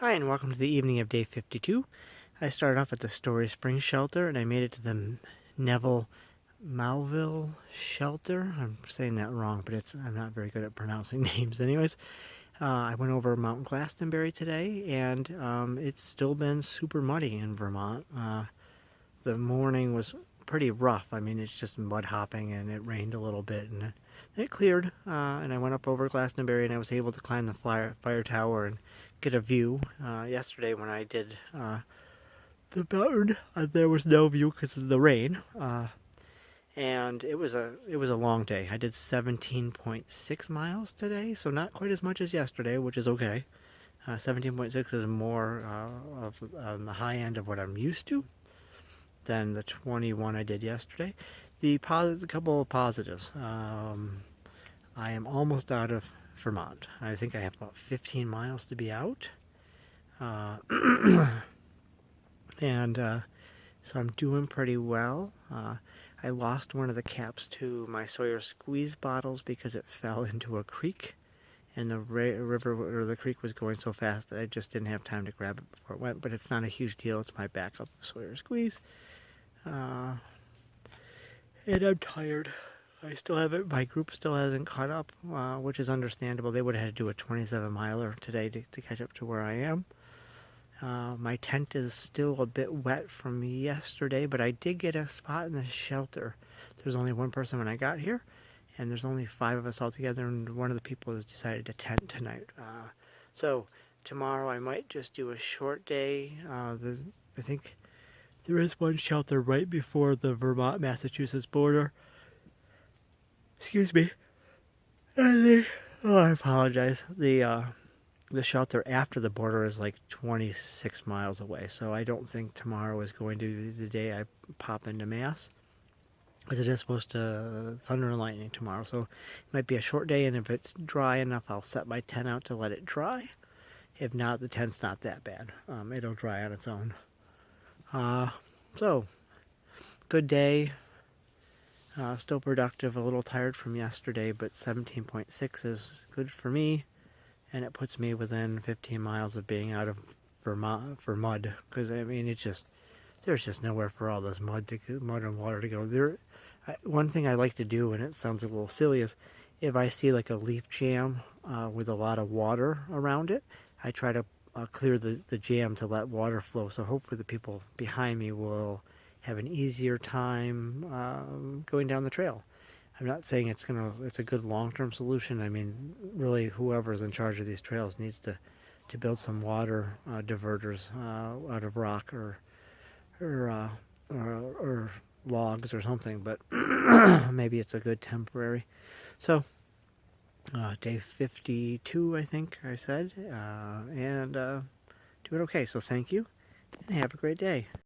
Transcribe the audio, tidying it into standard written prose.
Hi, and welcome to the evening of day 52. I started off at the Story Springs shelter, and I made it to the Neville Melville shelter. I'm saying that wrong, but I'm not very good at pronouncing names anyways. I went over Mount Glastonbury today, and it's still been super muddy in Vermont. The morning was pretty rough. I mean, it's just mud hopping, and it rained a little bit, and it cleared, and I went up over Glastonbury, and I was able to climb the fire tower and get a view. Yesterday when I did the mountain, there was no view because of the rain, and it was a long day. I did 17.6 miles today, so not quite as much as yesterday, which is okay. 17.6 is more on the high end of what I'm used to than the 21 I did yesterday. A couple of positives. I am almost out of Vermont. I think I have about 15 miles to be out. And so I'm doing pretty well. I lost one of the caps to my Sawyer squeeze bottles because it fell into a creek, and the river or the creek was going so fast that I just didn't have time to grab it before it went. But it's not a huge deal. It's my backup Sawyer squeeze. And I'm tired. My group still hasn't caught up, which is understandable. They would have had to do a 27-miler today to catch up to where I am. My tent is still a bit wet from yesterday, but I did get a spot in the shelter. There's only one person when I got here, and there's only 5 of us all together, and one of the people has decided to tent tonight. So tomorrow I might just do a short day. I think there is one shelter right before the Vermont-Massachusetts border. Excuse me. I apologize. The shelter after the border is like 26 miles away, so I don't think tomorrow is going to be the day I pop into Mass, because it is supposed to thunder and lightning tomorrow, so it might be a short day, and if it's dry enough, I'll set my tent out to let it dry. If not, the tent's not that bad. It'll dry on its own. So, good day. Still productive, a little tired from yesterday, but 17.6 is good for me, and it puts me within 15 miles of being out of Vermont for mud, because I mean, there's just nowhere for all this mud and water to go. One thing I like to do, and it sounds a little silly, is if I see like a leaf jam with a lot of water around it, I try to clear the jam to let water flow, so hopefully the people behind me will have an easier time going down the trail. I'm not saying it's a good long-term solution. I mean, really, whoever's in charge of these trails needs to build some water diverters out of rock or logs or something. But maybe it's a good temporary. So, day 52, I think I said, and doing okay. So thank you, and have a great day.